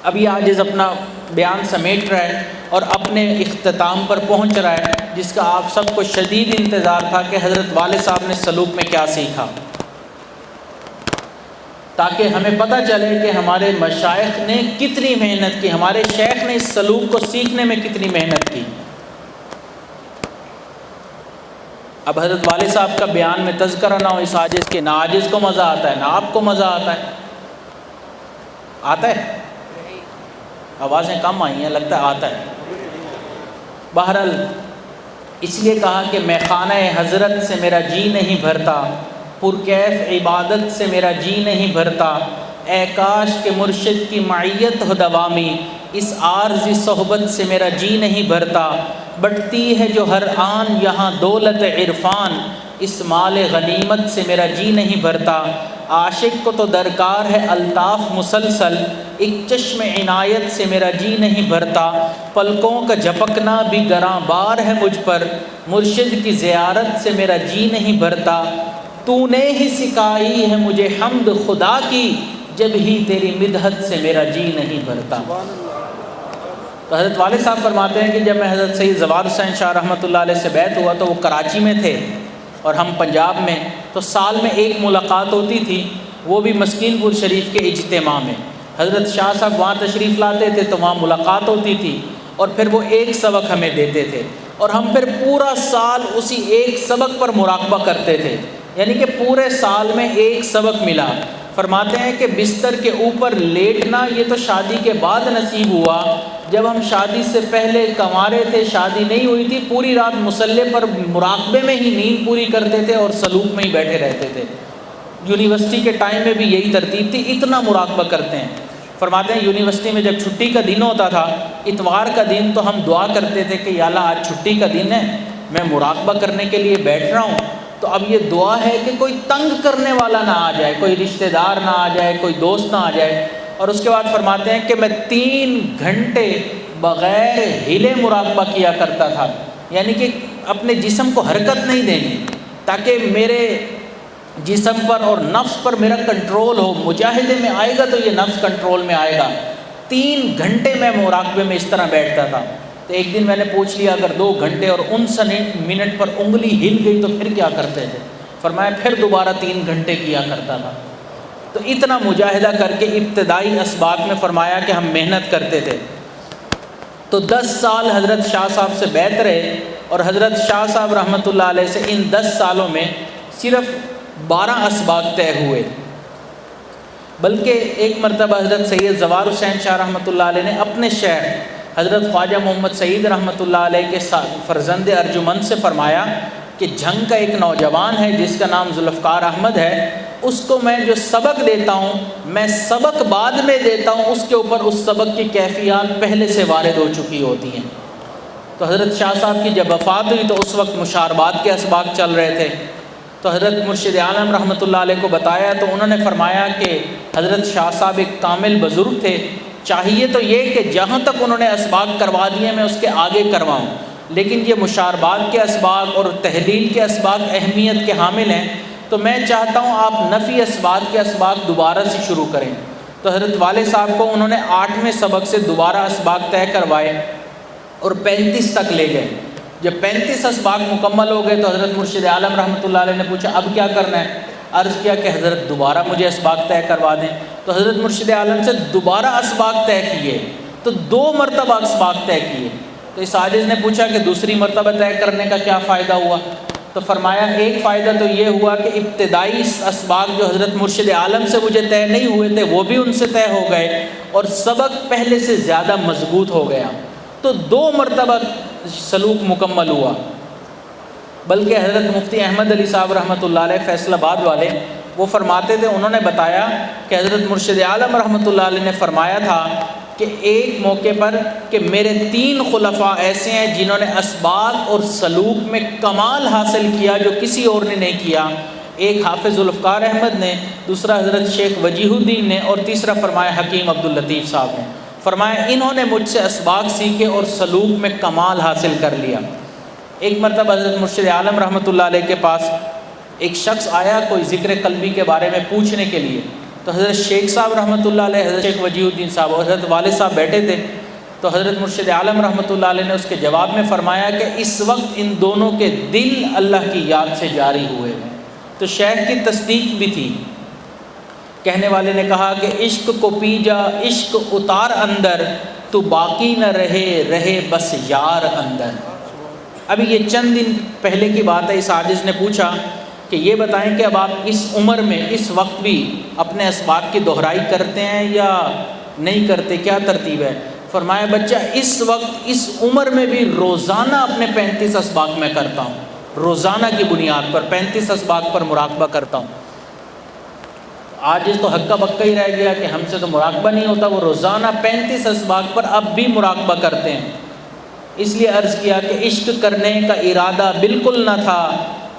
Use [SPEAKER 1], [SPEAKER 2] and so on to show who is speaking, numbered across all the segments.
[SPEAKER 1] اب یہ عاجز اپنا بیان سمیٹ رہا ہے اور اپنے اختتام پر پہنچ رہا ہے، جس کا آپ سب کو شدید انتظار تھا کہ حضرت والد صاحب نے سلوک میں کیا سیکھا، تاکہ ہمیں پتہ چلے کہ ہمارے مشائخ نے کتنی محنت کی، ہمارے شیخ نے اس سلوک کو سیکھنے میں کتنی محنت کی۔ اب حضرت والد صاحب کا بیان میں تذکرہ نہ ہو اس عاجز کے، نہ عاجز کو مزہ آتا ہے نہ آپ کو مزہ آتا ہے۔ آتا ہے؟ آوازیں کم آئی ہیں، لگتا ہے آتا ہے۔ بہرحال اس لیے کہا کہ میں خانہ حضرت سے میرا جی نہیں بھرتا، پرکیف عبادت سے میرا جی نہیں بھرتا، اے کاش کہ مرشد کی معیت ہو دوامی، اس عارضی صحبت سے میرا جی نہیں بھرتا، بٹتی ہے جو ہر آن یہاں دولت عرفان، اس مال غنیمت سے میرا جی نہیں بھرتا، عاشق کو تو درکار ہے الطاف مسلسل، ایک چشم عنایت سے میرا جی نہیں بھرتا، پلکوں کا جھپکنا بھی گراں بار ہے مجھ پر، مرشد کی زیارت سے میرا جی نہیں بھرتا، تو نے ہی سکھائی ہے مجھے حمد خدا کی، جب ہی تیری مدحت سے میرا جی نہیں بھرتا۔ تو حضرت والد صاحب فرماتے ہیں کہ جب میں حضرت سید زوال حسین شاہ رحمۃ اللہ علیہ سے بیعت ہوا تو وہ کراچی میں تھے اور ہم پنجاب میں، تو سال میں ایک ملاقات ہوتی تھی، وہ بھی مسکین پور شریف کے اجتماع میں۔ حضرت شاہ صاحب وہاں تشریف لاتے تھے تو وہاں ملاقات ہوتی تھی، اور پھر وہ ایک سبق ہمیں دیتے تھے، اور ہم پھر پورا سال اسی ایک سبق پر مراقبہ کرتے تھے، یعنی کہ پورے سال میں ایک سبق ملا۔ فرماتے ہیں کہ بستر کے اوپر لیٹنا یہ تو شادی کے بعد نصیب ہوا، جب ہم شادی سے پہلے کنوارے تھے، شادی نہیں ہوئی تھی، پوری رات مصلے پر مراقبے میں ہی نیند پوری کرتے تھے اور سلوک میں ہی بیٹھے رہتے تھے۔ یونیورسٹی کے ٹائم میں بھی یہی ترتیب تھی، اتنا مراقبہ کرتے ہیں۔ فرماتے ہیں یونیورسٹی میں جب چھٹی کا دن ہوتا تھا، اتوار کا دن، تو ہم دعا کرتے تھے کہ یا اللہ آج چھٹی کا دن ہے، میں مراقبہ کرنے کے لیے بیٹھ رہا ہوں، تو اب یہ دعا ہے کہ کوئی تنگ کرنے والا نہ آ جائے، کوئی رشتہ دار نہ آ جائے، کوئی دوست نہ آ جائے۔ اور اس کے بعد فرماتے ہیں کہ میں 3 گھنٹے بغیر ہلے مراقبہ کیا کرتا تھا، یعنی کہ اپنے جسم کو حرکت نہیں دینی، تاکہ میرے جسم پر اور نفس پر میرا کنٹرول ہو۔ مجاہدے میں آئے گا تو یہ نفس کنٹرول میں آئے گا۔ 3 گھنٹے میں مراقبے میں اس طرح بیٹھتا تھا۔ تو ایک دن میں نے پوچھ لیا اگر 2 گھنٹے اور 59 منٹ پر انگلی ہل گئی تو پھر کیا کرتے تھے؟ فرمایا پھر دوبارہ 3 گھنٹے کیا کرتا تھا۔ تو اتنا مجاہدہ کر کے ابتدائی اسباق میں فرمایا کہ ہم محنت کرتے تھے۔ تو 10 سال حضرت شاہ صاحب سے بیعت رہے، اور حضرت شاہ صاحب رحمۃ اللہ علیہ سے ان 10 سالوں میں صرف 12 اسباق طے ہوئے، بلکہ ایک مرتبہ حضرت سید زوال حسین شاہ رحمۃ اللہ علیہ نے اپنے شیخ حضرت خواجہ محمد سعید رحمۃ اللہ علیہ کے فرزند ارجمند سے فرمایا کہ جھنگ کا ایک نوجوان ہے جس کا نام ذوالفقار احمد ہے، اس کو میں جو سبق دیتا ہوں میں سبق بعد میں دیتا ہوں، اس کے اوپر اس سبق کی کیفیات پہلے سے وارد ہو چکی ہوتی ہیں۔ تو حضرت شاہ صاحب کی جب وفات ہوئی تو اس وقت مشاربات کے اسباق چل رہے تھے، تو حضرت مرشد عالم رحمۃ اللہ علیہ کو بتایا تو انہوں نے فرمایا کہ حضرت شاہ صاحب ایک کامل بزرگ تھے، چاہیے تو یہ کہ جہاں تک انہوں نے اسباق کروا دیے میں اس کے آگے کرواؤں، لیکن یہ مشاربات کے اسباق اور تحلیل کے اسباق اہمیت کے حامل ہیں، تو میں چاہتا ہوں آپ نفی اسباق کے اسباق دوبارہ سے شروع کریں۔ تو حضرت والد صاحب کو انہوں نے 8ویں سبق سے دوبارہ اسباق طے کروائے اور 35 تک لے گئے۔ جب 35 اسباق مکمل ہو گئے تو حضرت مرشد عالم رحمۃ اللہ علیہ نے پوچھا اب کیا کرنا ہے؟ عرض کیا کہ حضرت دوبارہ مجھے اسباق طے کروا دیں۔ تو حضرت مرشد عالم سے دوبارہ اسباق طے کیے، تو 2 مرتبہ اسباق طے کیے۔ تو اس عاجز نے پوچھا کہ دوسری مرتبہ طے کرنے کا کیا فائدہ ہوا؟ تو فرمایا ایک فائدہ تو یہ ہوا کہ ابتدائی اسباق جو حضرت مرشد عالم سے مجھے طے نہیں ہوئے تھے وہ بھی ان سے طے ہو گئے، اور سبق پہلے سے زیادہ مضبوط ہو گیا، تو 2 مرتبہ سلوک مکمل ہوا۔ بلکہ حضرت مفتی احمد علی صاحب رحمۃ اللہ علیہ فیصل آباد والے وہ فرماتے تھے، انہوں نے بتایا کہ حضرت مرشد عالم رحمۃ اللہ علیہ نے فرمایا تھا کہ ایک موقع پر کہ میرے 3 خلفاء ایسے ہیں جنہوں نے اسباق اور سلوک میں کمال حاصل کیا جو کسی اور نے نہیں کیا، ایک حافظ ذوالفقار احمد نے، دوسرا حضرت شیخ وجیہ الدین نے، اور تیسرا فرمایا حکیم عبداللطیف صاحب نے۔ فرمایا انہوں نے مجھ سے اسباق سیکھے اور سلوک میں کمال حاصل کر لیا۔ ایک مرتبہ حضرت مرشد عالم رحمۃ اللہ علیہ کے پاس ایک شخص آیا کوئی ذکر قلبی کے بارے میں پوچھنے کے لیے، تو حضرت شیخ صاحب رحمۃ اللہ علیہ، حضرت شیخ وجیہ الدین صاحب اور حضرت والد صاحب بیٹھے تھے، تو حضرت مرشد عالم رحمۃ اللہ علیہ نے اس کے جواب میں فرمایا کہ اس وقت ان دونوں کے دل اللہ کی یاد سے جاری ہوئے ہیں۔ تو شیخ کی تصدیق بھی تھی۔ کہنے والے نے کہا کہ عشق کو پی جا، عشق اتار اندر، تو باقی نہ رہے، رہے بس یار اندر۔ ابھی یہ چند دن پہلے کی بات ہے، اس عاجز نے پوچھا کہ یہ بتائیں کہ اب آپ اس عمر میں اس وقت بھی اپنے اسباق کی دہرائی کرتے ہیں یا نہیں کرتے، کیا ترتیب ہے؟ فرمایا بچہ اس وقت اس عمر میں بھی روزانہ اپنے 35 اسباق میں کرتا ہوں، روزانہ کی بنیاد پر 35 اسباق پر مراقبہ کرتا ہوں۔ آج تو ہکا بکا ہی رہ گیا کہ ہم سے تو مراقبہ نہیں ہوتا، وہ روزانہ 35 اسباق پر اب بھی مراقبہ کرتے ہیں۔ اس لیے عرض کیا کہ عشق کرنے کا ارادہ بالکل نہ تھا،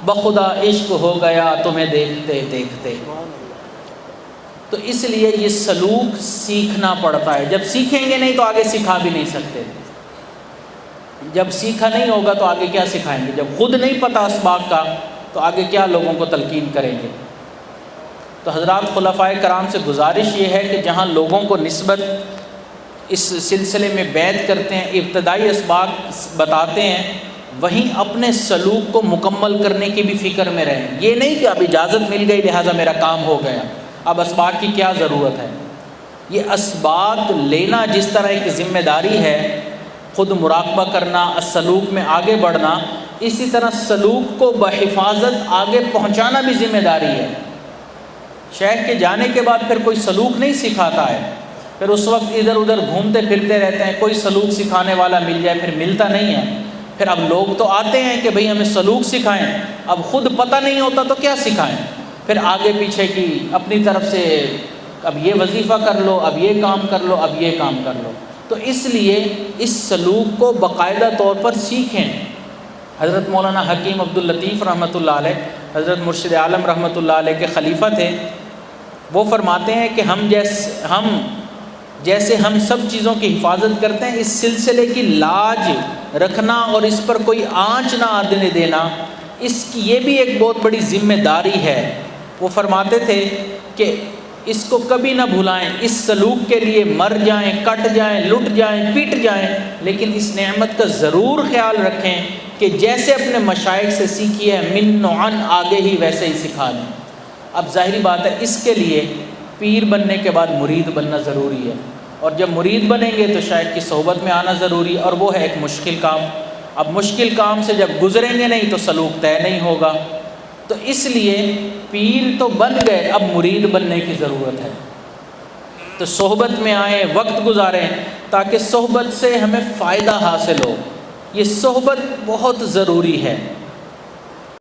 [SPEAKER 1] بخدا عشق ہو گیا تمہیں دیکھتے دیکھتے۔ تو اس لیے یہ سلوک سیکھنا پڑتا ہے، جب سیکھیں گے نہیں تو آگے سکھا بھی نہیں سکتے، جب سیکھا نہیں ہوگا تو آگے کیا سکھائیں گے، جب خود نہیں پتہ اسباق کا تو آگے کیا لوگوں کو تلقین کریں گے۔ تو حضرات خلفائے کرام سے گزارش یہ ہے کہ جہاں لوگوں کو نسبت اس سلسلے میں بیعت کرتے ہیں، ابتدائی اسباق بتاتے ہیں، وہیں اپنے سلوک کو مکمل کرنے کی بھی فکر میں رہیں۔ یہ نہیں کہ اب اجازت مل گئی لہٰذا میرا کام ہو گیا، اب اسباق کی کیا ضرورت ہے۔ یہ اسباق لینا جس طرح ایک ذمہ داری ہے، خود مراقبہ کرنا، سلوک میں آگے بڑھنا، اسی طرح سلوک کو بحفاظت آگے پہنچانا بھی ذمہ داری ہے۔ شیخ کے جانے کے بعد پھر کوئی سلوک نہیں سکھاتا ہے، پھر اس وقت ادھر ادھر گھومتے پھرتے رہتے ہیں، کوئی سلوک سکھانے والا مل جائے پھر ملتا نہیں ہے۔ پھر اب لوگ تو آتے ہیں کہ بھئی ہمیں سلوک سکھائیں، اب خود پتہ نہیں ہوتا تو کیا سکھائیں، پھر آگے پیچھے کی اپنی طرف سے اب یہ وظیفہ کر لو، اب یہ کام کر لو، اب یہ کام کر لو۔ تو اس لیے اس سلوک کو باقاعدہ طور پر سیکھیں۔ حضرت مولانا حکیم عبداللطیف رحمۃ اللہ علیہ، حضرت مرشد عالم رحمۃ اللہ علیہ کے خلیفہ تھے، وہ فرماتے ہیں کہ جیسے ہم سب چیزوں کی حفاظت کرتے ہیں، اس سلسلے کی لاج رکھنا اور اس پر کوئی آنچ نہ آنے دینا، اس کی یہ بھی ایک بہت بڑی ذمہ داری ہے۔ وہ فرماتے تھے کہ اس کو کبھی نہ بھلائیں، اس سلوک کے لیے مر جائیں، کٹ جائیں، لٹ جائیں، پیٹ جائیں، لیکن اس نعمت کا ضرور خیال رکھیں کہ جیسے اپنے مشائخ سے سیکھی ہے، من و عن آگے ہی ویسے ہی سکھا دیں۔ اب ظاہری بات ہے اس کے لیے پیر بننے کے بعد مرید بننا ضروری ہے، اور جب مرید بنیں گے تو شیخ کی صحبت میں آنا ضروری ہے، اور وہ ہے ایک مشکل کام۔ اب مشکل کام سے جب گزریں گے نہیں تو سلوک طے نہیں ہوگا۔ تو اس لیے پیر تو بن گئے، اب مرید بننے کی ضرورت ہے۔ تو صحبت میں آئیں، وقت گزاریں تاکہ صحبت سے ہمیں فائدہ حاصل ہو۔ یہ صحبت بہت ضروری ہے۔